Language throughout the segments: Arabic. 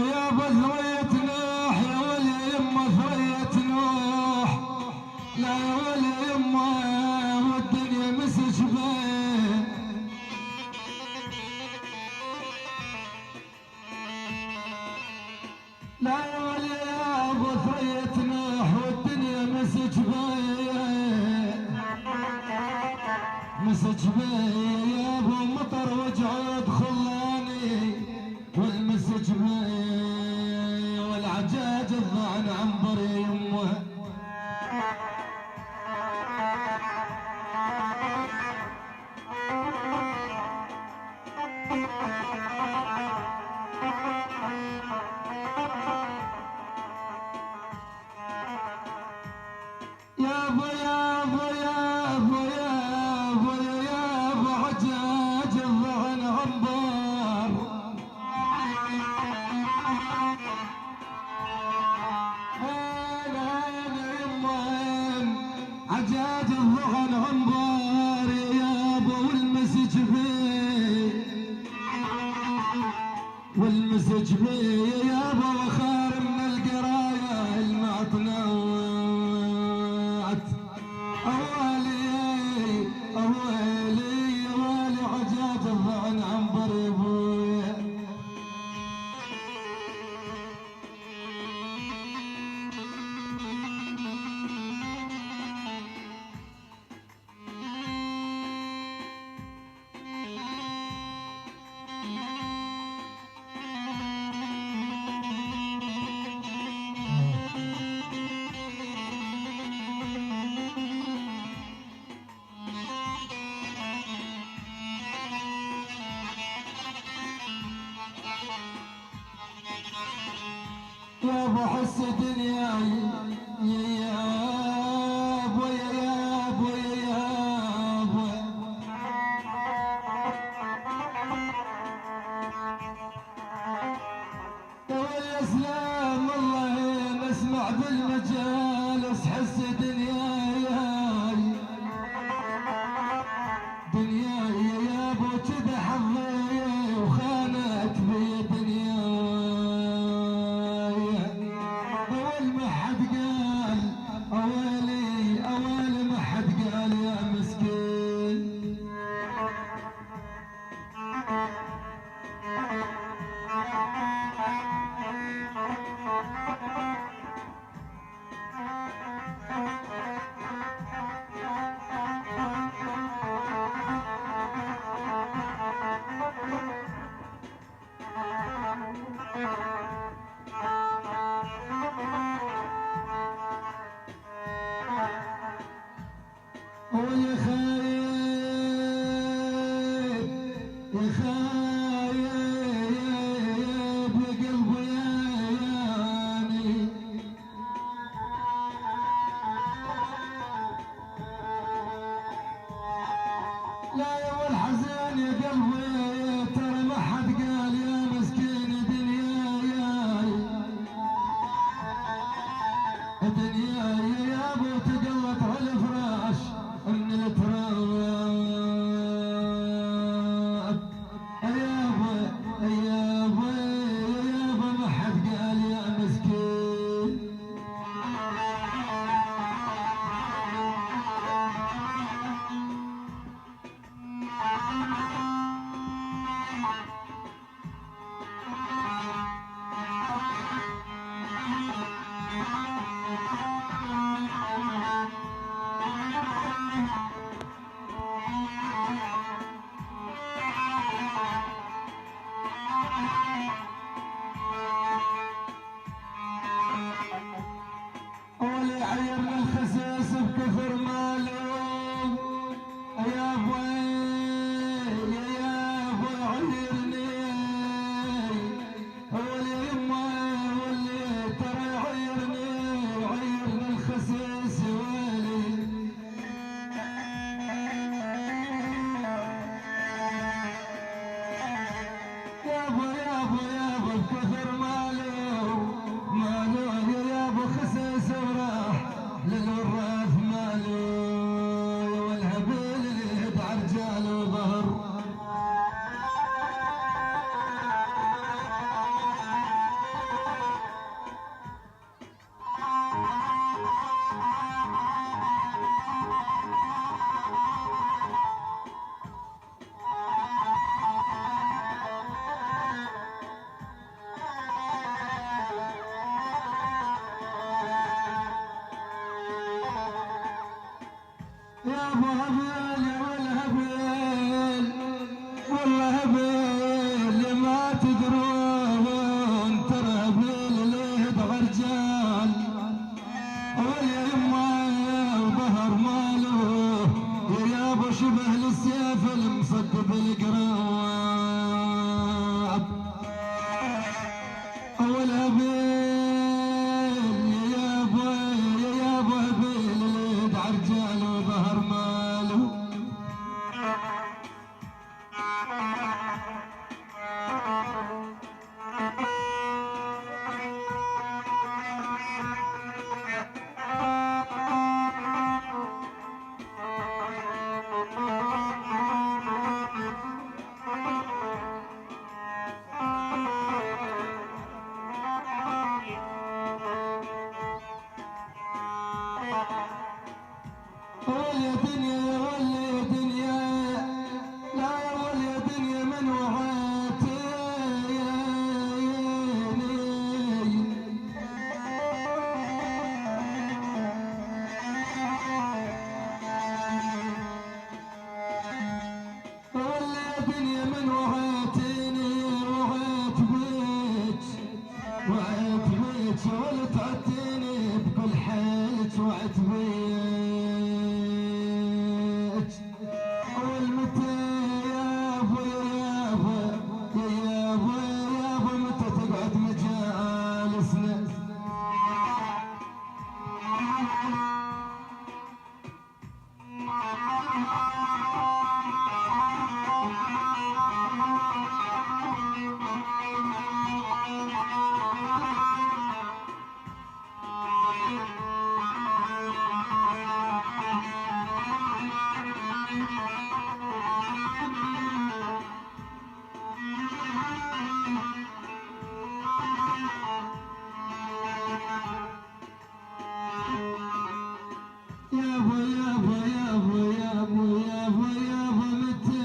يا بثرية نوح يا ولي يمه ثرية نوح، لا يا ولي يمه والدنيا مسج بيه. لا يا ولي يا ابو ثرية نوح والدنيا مسج بيه، مسج بيه يا ابو مطر وجعود خلاني والمسج بيه، والعجاج الضعن عنبر يمه. يا ابو يا ابو يا ابو يا ابو يا ابو عجاج الضعن عنبر، عجاج الضغن عنبر يا ابو والمسج بيه، والمسج بيه يا ابو وخار من القرايه المعطنات. اوالي اوالي اوالي عجاج الضغن عنبر يا ابويا. يا ابو حس دنياي يا ابو يا ابو يا ابو، يا ولي اسلام الله نسمع بالمجالس حس دنياي، دنياي يا ابو كذا حظي وخانت بي دنياي. اول ما حد قال اوالي اوالي ما حد قال يا مسكين. هو يا خايب يا خايب يا قلبي يا ياني، لا يا والحزن يا قلبي ترى ما حد قال يا مسكين دنياي، دنياي يا ابو تقلت على الفراش من التراب. يا ابو يا ابو يا ابو ما حد قال يا مسكين. هبيل ما تدرون ترى هبيل اللي يدعى رجال واليمه وظهر ماله يا ابو شبه للسيف المصد بالقراب اول هبيل يا ابو هبيل اللي يدعى رجال وظهر ماله يا دنيا يا دنيا لا يا دنيا من وعيتني وعيت بيك ولا تعديني بكل حيت وعيت بيك والمتى يابا متى تقعد مجالسنا يابا متى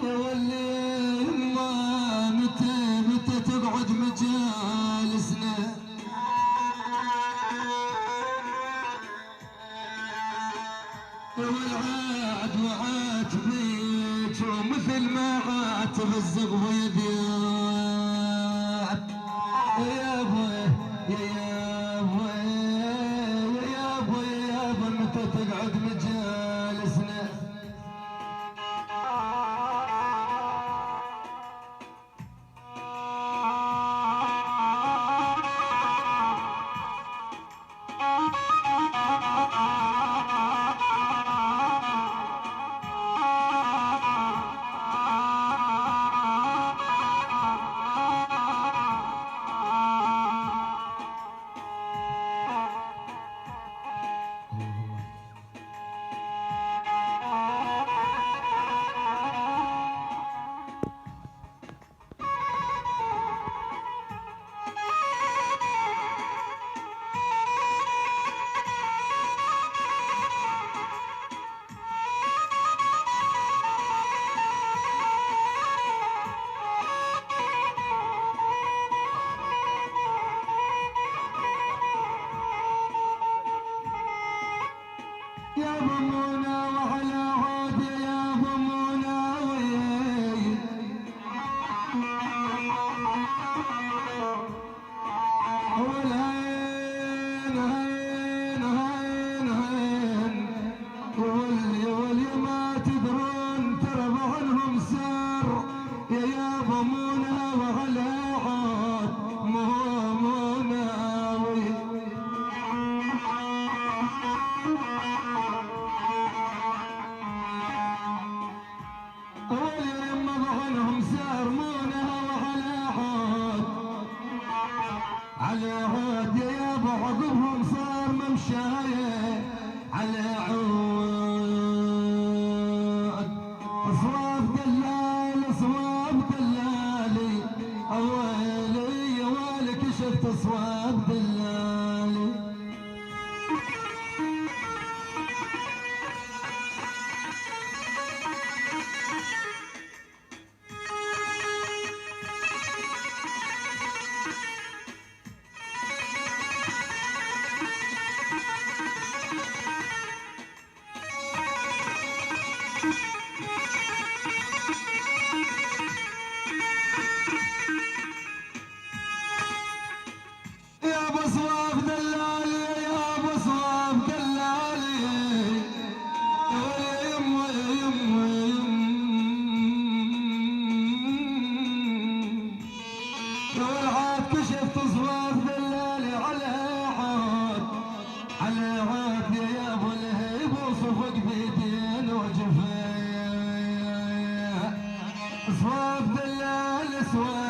أويلي ما متى تقعد مجالسنا والعاد وعات بيك ومثل ما عاتب الزغب يذيع يابا متى تقعد مجالسنا يا ضمونا وعلى عود يا ضمونا والهين واللي ما تدرون ترى عنهم سر يا ضمونا وعلى عود مناوي على عود يا ابو عقبهم صار ممشايه على عود اصواب دلالي اويلي يا ويلك شفت اصواب دلالي صواف دلالي يا ابو صواف دلالي يا يما يا يما يا يما والعاد كشفت صواف دلالي على عاد على عاد يا ابو الهيب وصفق بيدين وجفايا صواف دلالي صواف